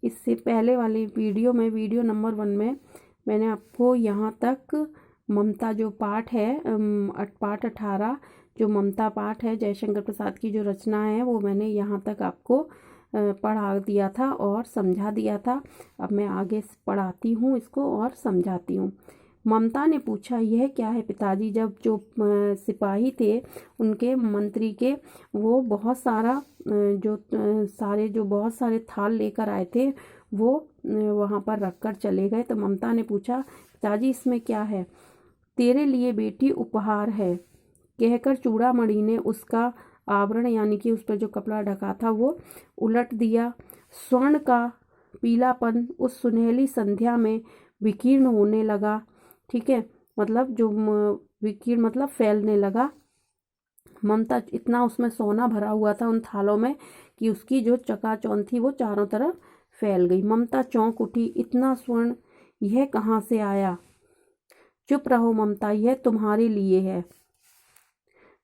इससे पहले वाली वीडियो में, वीडियो नंबर 1 में मैंने आपको यहाँ तक ममता जो पाठ है, पाठ 18 जो ममता पाठ है जयशंकर प्रसाद की जो रचना है, वो मैंने यहाँ तक आपको पढ़ा दिया था और समझा दिया था। अब मैं आगे पढ़ाती हूँ इसको और समझाती हूँ। ममता ने पूछा, यह क्या है पिताजी? जब जो सिपाही थे उनके मंत्री के, वो बहुत सारा बहुत सारे थाल लेकर आए थे, वो वहाँ पर रखकर चले गए। तो ममता ने पूछा, पिताजी इसमें क्या है? तेरे लिए बेटी उपहार है, कहकर चूड़ामणि ने उसका आवरण यानी कि उस पर जो कपड़ा ढका था वो उलट दिया। स्वर्ण का पीलापन उस सुनहली संध्या में विकीर्ण होने लगा। ठीक है, मतलब जो विकीर्ण मतलब फैलने लगा। ममता, इतना उसमें सोना भरा हुआ था उन थालों में कि उसकी जो चकाचौंध थी वो चारों तरफ फैल गई। ममता चौंक उठी, इतना स्वर्ण यह कहाँ से आया? चुप रहो ममता, यह तुम्हारे लिए है।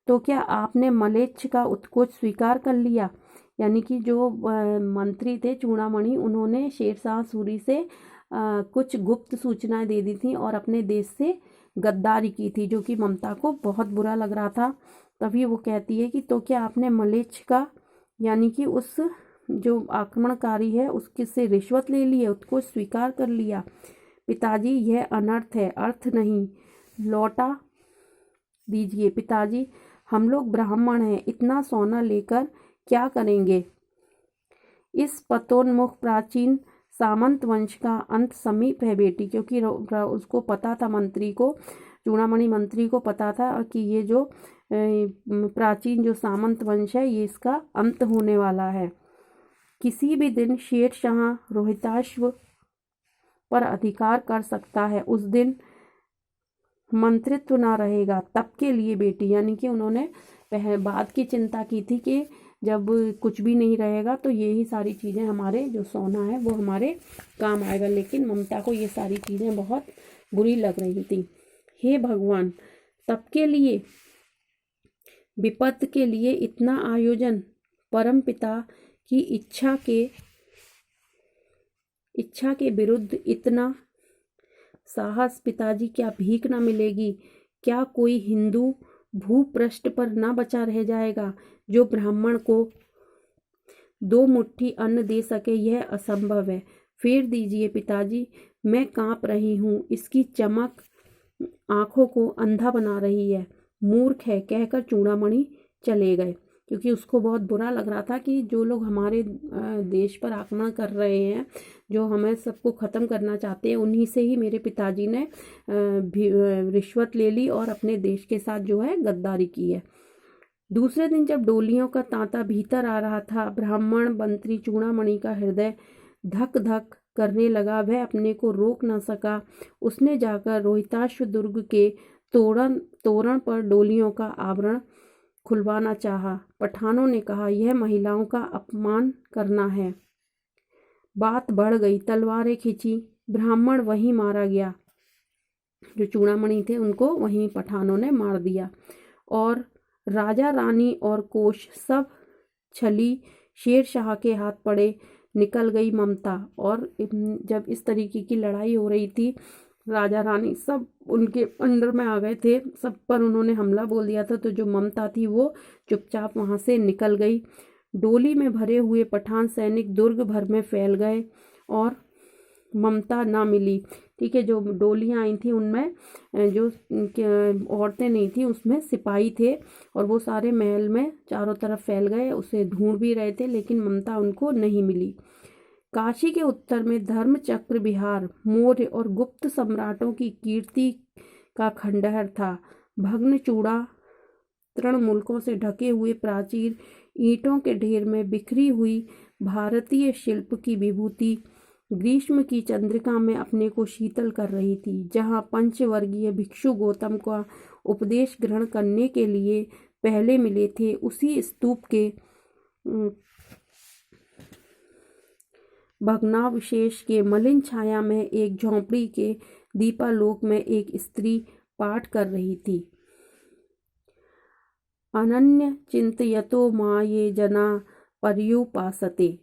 तो क्या आपने मलेच्छ का उत्कोच स्वीकार कर लिया? यानी कि जो मंत्री थे चूड़ामणि, उन्होंने शेरशाह सूरी से कुछ गुप्त सूचनाएं दे दी थी और अपने देश से गद्दारी की थी, जो कि ममता को बहुत बुरा लग रहा था। तभी वो कहती है कि तो क्या आपने मलेच्छ का यानी कि उस जो आक्रमणकारी है उसके से रिश्वत ले ली है, उसको स्वीकार कर लिया? पिताजी यह अनर्थ है, अर्थ नहीं, लौटा दीजिए। पिताजी हम लोग ब्राह्मण हैं, इतना सोना लेकर क्या करेंगे? इस पतोन्मुख प्राचीन सामंत वंश का अंत समीप है बेटी, क्योंकि उसको पता था, मंत्री को, चूड़ामणि मंत्री को पता था कि ये जो प्राचीन जो सामंत वंश है ये इसका अंत होने वाला है। किसी भी दिन शेरशाह रोहिताश्व पर अधिकार कर सकता है, उस दिन मंत्रित्व ना रहेगा। तब के लिए बेटी, यानी कि उन्होंने बात की चिंता की थी कि जब कुछ भी नहीं रहेगा तो यही सारी चीज़ें, हमारे जो सोना है वो हमारे काम आएगा। लेकिन ममता को ये सारी चीज़ें बहुत बुरी लग रही थी। हे भगवान, तब के लिए, विपत्ति के लिए इतना आयोजन, परम पिता की इच्छा के विरुद्ध इतना साहस। पिताजी क्या भीख ना मिलेगी? क्या कोई हिंदू भूपृष्ठ पर ना बचा रह जाएगा जो ब्राह्मण को 2 मुट्ठी अन्न दे सके? यह असंभव है। फेर दीजिए पिताजी, मैं कांप रही हूँ, इसकी चमक आंखों को अंधा बना रही है। मूर्ख है, कहकर चूड़ामणि चले गए, क्योंकि उसको बहुत बुरा लग रहा था कि जो लोग हमारे देश पर आक्रमण कर रहे हैं, जो हमें सबको ख़त्म करना चाहते हैं, उन्हीं से ही मेरे पिताजी ने रिश्वत ले ली और अपने देश के साथ जो है गद्दारी की है। दूसरे दिन जब डोलियों का तांता भीतर आ रहा था, ब्राह्मण मंत्री चूड़ामणि का हृदय धक धक करने लगा। वह अपने को रोक न सका। उसने जाकर रोहिताश्व दुर्ग के तोरण पर डोलियों का आवरण खुलवाना चाहा। पठानों ने कहा, यह महिलाओं का अपमान करना है। बात बढ़ गई, तलवारें खींची, ब्राह्मण वहीं मारा गया। जो चूड़ामणि थे उनको वहीं पठानों ने मार दिया और राजा रानी और कोष सब छली शेरशाह के हाथ पड़े निकल गई ममता। और जब इस तरीके की लड़ाई हो रही थी, राजा रानी सब उनके अंडर में आ गए थे, सब पर उन्होंने हमला बोल दिया था। तो जो ममता थी वो चुपचाप वहाँ से निकल गई। डोली में भरे हुए पठान सैनिक दुर्ग भर में फैल गए और ममता ना मिली। ठीक है, जो डोलियाँ आई थी उनमें जो औरतें नहीं थी, उसमें सिपाही थे और वो सारे महल में चारों तरफ फैल गए। उसे ढूंढ भी रहे थे लेकिन ममता उनको नहीं मिली। काशी के उत्तर में धर्मचक्र विहार मौर्य और गुप्त सम्राटों की कीर्ति का खंडहर था। भग्न चूड़ा तृणमूलकों से ढके हुए प्राचीर ईंटों के ढेर में बिखरी हुई भारतीय शिल्प की विभूति ग्रीष्म की चंद्रिका में अपने को शीतल कर रही थी। जहाँ पंचवर्गीय भिक्षु गौतम का उपदेश ग्रहण करने के लिए पहले मिले थे, उसी स्तूप के भग्नावशेष के मलिन छाया में एक झोंपड़ी के दीपालोक में एक स्त्री पाठ कर रही थी। अनन्य चिंतयतो मां ये जना पर्युपासते।